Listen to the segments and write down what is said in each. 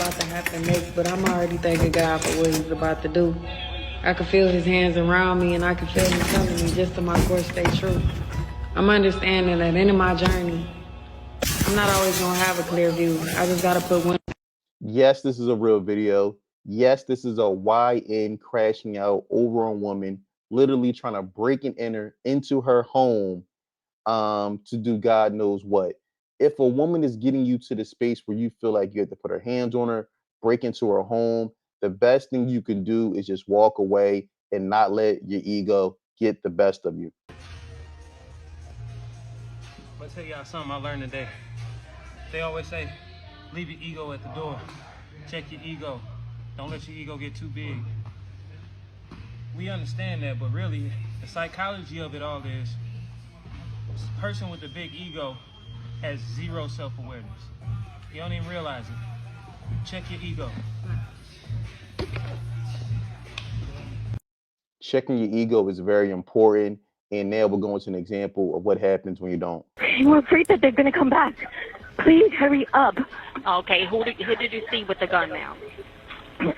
about to happen next, but I'm already thanking God for what he's about to do. I can feel his hands around me, and I can feel him telling me just to my course stay true. I'm understanding that in my journey, I'm not always gonna have a clear view. I just gotta put one. Yes, this is a real video. Yes, this is a YN crashing out over on woman, literally trying to break and enter into her home to do God knows what. If a woman is getting you to the space where you feel like you have to put her hands on her, break into her home, the best thing you can do is just walk away and not let your ego get the best of you. I'm gonna tell y'all something I learned today. They always say, leave your ego at the door. Check your ego. Don't let your ego get too big. We understand that, but really, the psychology of it all is, this person with the big ego has zero self-awareness. You don't even realize it. Check your ego. Checking your ego is very important. And now we're going to an example of what happens when you don't. We're afraid that they're going to come back. Please hurry up. Okay, who did you see with the gun now?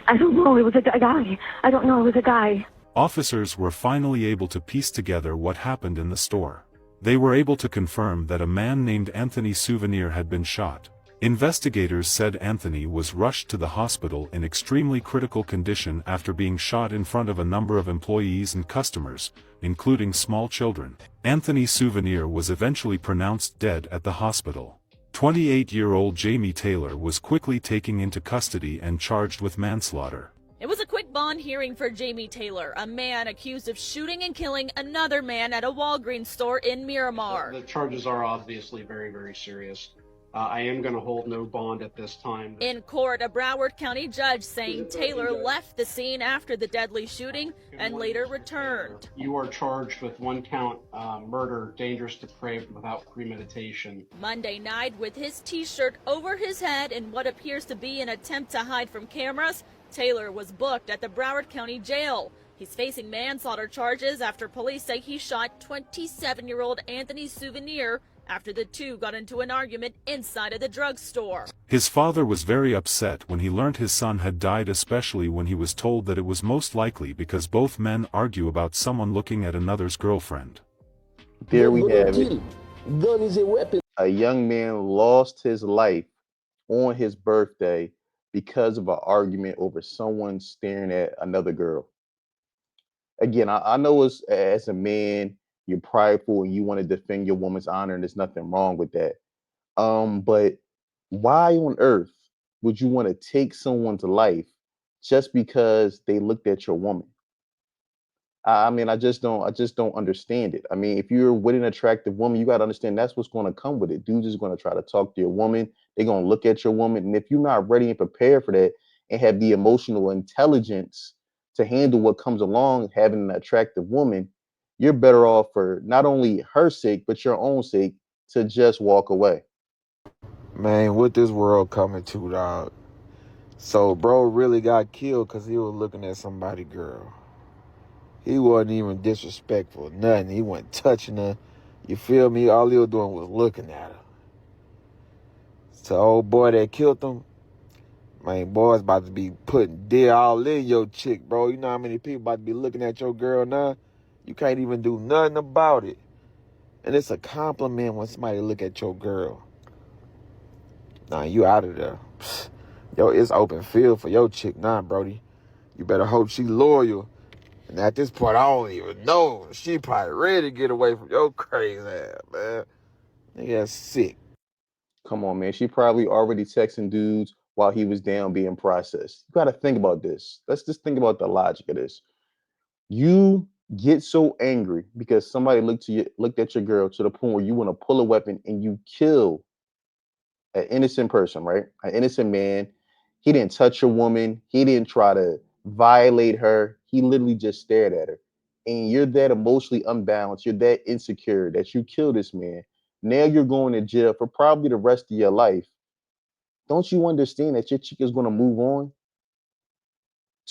I don't know. It was a guy. I don't know. It was a guy. Officers were finally able to piece together what happened in the store. They were able to confirm that a man named Anthony Souvenir had been shot. Investigators said Anthony was rushed to the hospital in extremely critical condition after being shot in front of a number of employees and customers, including small children. Anthony Souvenir was eventually pronounced dead at the hospital. 28-year-old Jamie Taylor was quickly taken into custody and charged with manslaughter. It was a quick bond hearing for Jamie Taylor, a man accused of shooting and killing another man at a Walgreens store in Miramar. The charges are obviously very, very serious. I am going to hold no bond at this time. In court, a Broward County judge saying Taylor left the scene after the deadly shooting and later returned. You are charged with 1 count murder, dangerous, depraved, without premeditation. Monday night, with his T-shirt over his head in what appears to be an attempt to hide from cameras, Taylor was booked at the Broward County Jail. He's facing manslaughter charges after police say he shot 27-year-old Anthony Souvenir after the two got into an argument inside of the drugstore. His father was very upset when he learned his son had died, especially when he was told that it was most likely because both men argue about someone looking at another's girlfriend. There we have it. Gun is a weapon. A young man lost his life on his birthday because of an argument over someone staring at another girl. Again, I know as a man, you're prideful and you want to defend your woman's honor, and there's nothing wrong with that. But why on earth would you want to take someone's life just because they looked at your woman? I mean, I just don't understand it. I mean, if you're with an attractive woman, you got to understand that's what's going to come with it. Dudes is going to try to talk to your woman. They're going to look at your woman. And if you're not ready and prepared for that and have the emotional intelligence to handle what comes along having an attractive woman, you're better off for not only her sake, but your own sake to just walk away. Man, what this world coming to, dog? So, bro really got killed because he was looking at somebody's girl. He wasn't even disrespectful, nothing. He wasn't touching her. You feel me? All he was doing was looking at her. So, old boy that killed him, man, boy's about to be putting deer all in your chick, bro. You know how many people about to be looking at your girl now? You can't even do nothing about it. And it's a compliment when somebody look at your girl. Nah, you out of there. Yo, it's open field for your chick now, Brody. You better hope she loyal. And at this point, I don't even know. She probably ready to get away from your crazy ass, man. Nigga, that's sick. Come on, man. She probably already texting dudes while he was down being processed. You got to think about this. Let's just think about the logic of this. You get so angry because somebody looked at your girl to the point where you want to pull a weapon and you kill an innocent person, right? An innocent man. He didn't touch your woman. He didn't try to violate her. He literally just stared at her. And you're that emotionally unbalanced. You're that insecure that you kill this man. Now you're going to jail for probably the rest of your life. Don't you understand that your chick is going to move on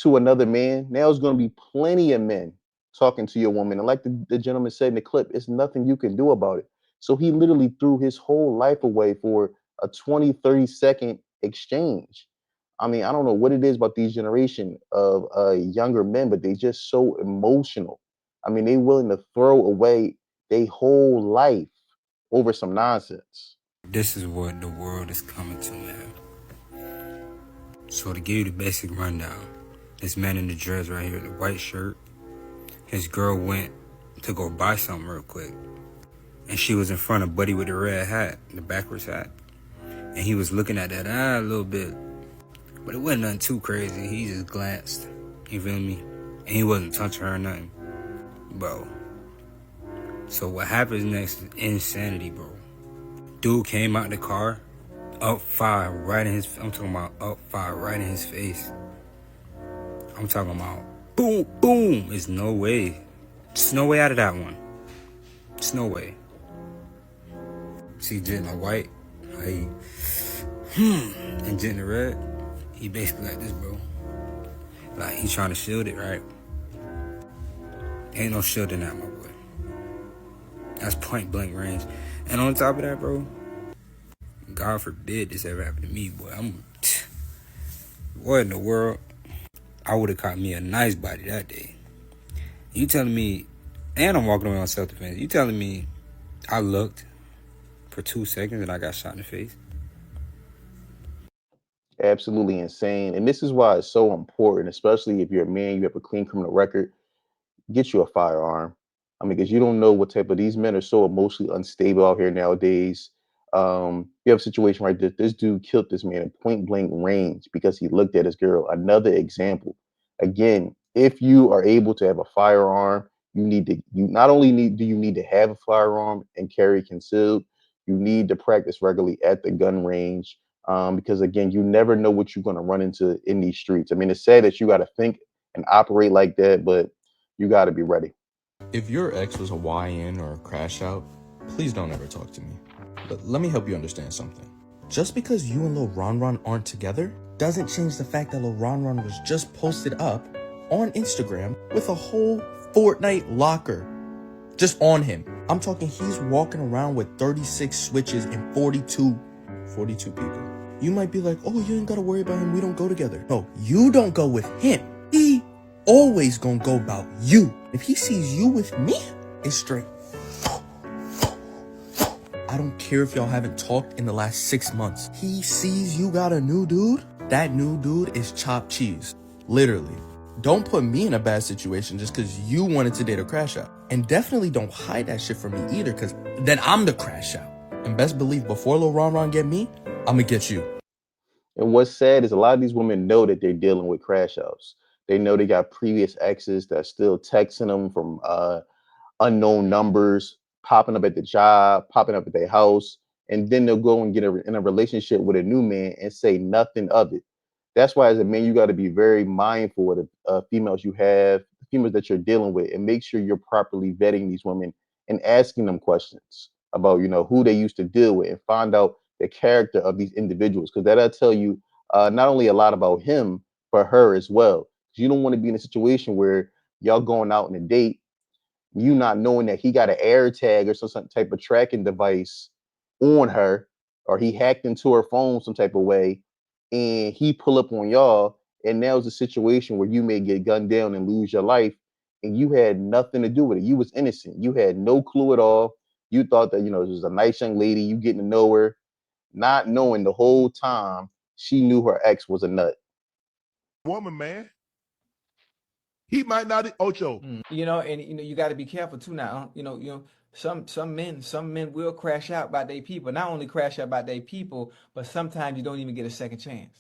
to another man? Now there's going to be plenty of men talking to your woman. And like the gentleman said in the clip, it's nothing you can do about it. So he literally threw his whole life away for a 20, 30-second exchange. I mean, I don't know what it is about these generation of younger men, but they just so emotional. I mean, they willing to throw away their whole life over some nonsense. This is what the world is coming to, man. So to give you the basic rundown, this man in the dress right here, the white shirt, his girl went to go buy something real quick. And she was in front of Buddy with the red hat, the backwards hat. And he was looking at that a little bit. But it wasn't nothing too crazy. He just glanced. You feel me? And he wasn't touching her or nothing. Bro. So what happens next is insanity, bro. Dude came out the car, up fire right in his, I'm talking about up fire right in his face. I'm talking about boom, boom. There's no way. There's no way out of that one. There's no way. See Jen the white, hey, and Jen the red, he basically like this, bro. Like, he trying to shield it, right? Ain't no shielding that, my boy. That's point blank range. And on top of that, bro, God forbid this ever happened to me, boy. What in the world? I would have caught me a nice body that day. You telling me, and I'm walking around on self-defense, you telling me I looked for 2 seconds and I got shot in the face? Absolutely insane. And this is why it's so important, especially if you're a man, you have a clean criminal record, get you a firearm. I mean, because you don't know what type of, these men are so emotionally unstable out here nowadays. You have a situation right there. This dude killed this man at point blank range because he looked at his girl. Another example. Again, if you are able to have a firearm, you not only need do you need to have a firearm and carry concealed, you need to practice regularly at the gun range. Because again, you never know what you're going to run into in these streets. I mean, it's sad that you got to think and operate like that, but you got to be ready. If your ex was a YN or a crash out, please don't ever talk to me. But let me help you understand something. Just because you and Lil Ron Ron aren't together doesn't change the fact that Lil Ron Ron was just posted up on Instagram with a whole Fortnite locker just on him. I'm talking he's walking around with 36 switches and 42 people. You might be like, oh, you ain't gotta worry about him, we don't go together. No, you don't go with him. He always gonna go about you. If he sees you with me, it's straight. I don't care if y'all haven't talked in the last 6 months. He sees you got a new dude, that new dude is chopped cheese. Literally. Don't put me in a bad situation just because you wanted to date a crash out. And definitely don't hide that shit from me either, because then I'm the crash out. And best believe before Lil Ron Ron get me, I'ma get you. And what's sad is a lot of these women know that they're dealing with crash outs. They know they got previous exes that still texting them from unknown numbers, popping up at the job, popping up at their house, and then they'll go and get in a relationship with a new man and say nothing of it. That's why, as a man, you got to be very mindful of the females you have, the females that you're dealing with, and make sure you're properly vetting these women and asking them questions about, who they used to deal with, and find out the character of these individuals, because that'll tell you not only a lot about him, but her as well. You don't want to be in a situation where y'all going out on a date, you not knowing that he got an air tag or some type of tracking device on her, or he hacked into her phone some type of way, and he pull up on y'all, and now it's a situation where you may get gunned down and lose your life, and you had nothing to do with it. You was innocent. You had no clue at all. You thought that, this was a nice young lady, you getting to know her, not knowing the whole time she knew her ex was a nut. Woman, man. He might not, Ocho. And you got to be careful too now. Some men will crash out by their people. Not only crash out by their people, but sometimes you don't even get a second chance.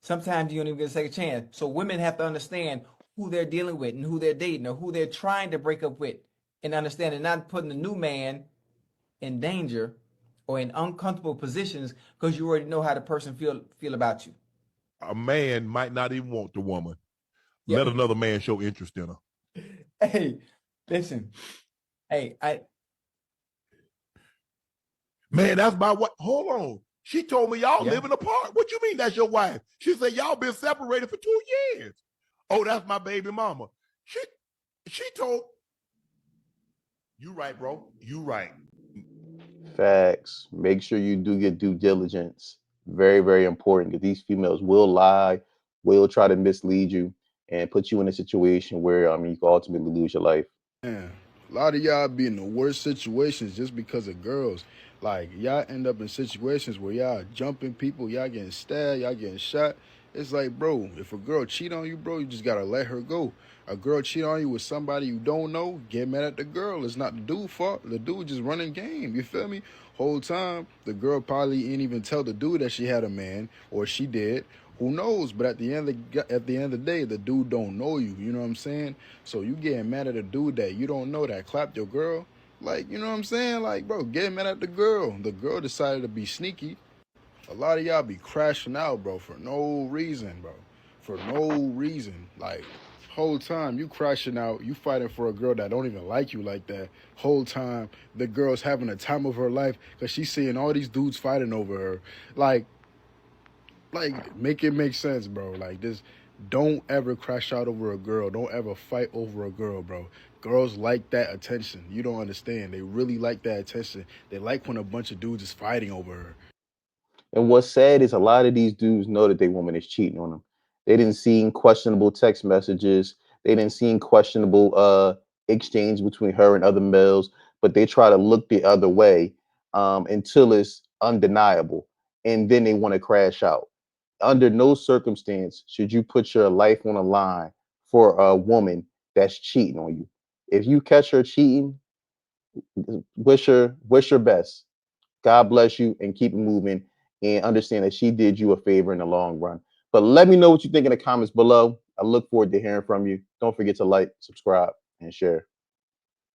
Sometimes you don't even get a second chance. So women have to understand who they're dealing with and who they're dating or who they're trying to break up with, and understand and not putting the new man in danger or in uncomfortable positions because you already know how the person feel about you. A man might not even want the woman. Let another man show interest in her. Hey, listen. Hey, Man, that's my wife. Hold on. She told me y'all living apart. What you mean that's your wife? She said y'all been separated for 2 years. Oh, that's my baby mama. She told. You right, bro. You right. Facts. Make sure you do your due diligence. Very, very important, because these females will lie, will try to mislead you, and put you in a situation where you can ultimately lose your life. Man, a lot of y'all be in the worst situations just because of girls. Like, y'all end up in situations where y'all jumping people, y'all getting stabbed, y'all getting shot. It's like, bro, if a girl cheat on you, bro, you just gotta let her go. A girl cheat on you with somebody you don't know, get mad at the girl. It's not the dude's fault. The dude just running game. You feel me? Whole time, the girl probably ain't even tell the dude that she had a man, or she did. Who knows? But at the end of the day, the dude don't know you. You know what I'm saying? So you getting mad at a dude that you don't know that clapped your girl? Like, you know what I'm saying? Like, bro, get mad at the girl. The girl decided to be sneaky. A lot of y'all be crashing out, bro, for no reason, bro. For no reason. Like, whole time you crashing out, you fighting for a girl that don't even like you like that. Whole time the girl's having a time of her life because she's seeing all these dudes fighting over her. Like, make it make sense, bro. Like, this, don't ever crash out over a girl. Don't ever fight over a girl, bro. Girls like that attention. You don't understand. They really like that attention. They like when a bunch of dudes is fighting over her. And what's sad is a lot of these dudes know that their woman is cheating on them. They didn't see questionable text messages. They didn't see questionable exchange between her and other males, but they try to look the other way until it's undeniable, and then they want to crash out. Under no circumstance should you put your life on the line for a woman that's cheating on you. If you catch her cheating, wish her best. God bless you, and keep it moving, and understand that she did you a favor in the long run. But let me know what you think in the comments below. I look forward to hearing from you. Don't forget to like, subscribe, and share.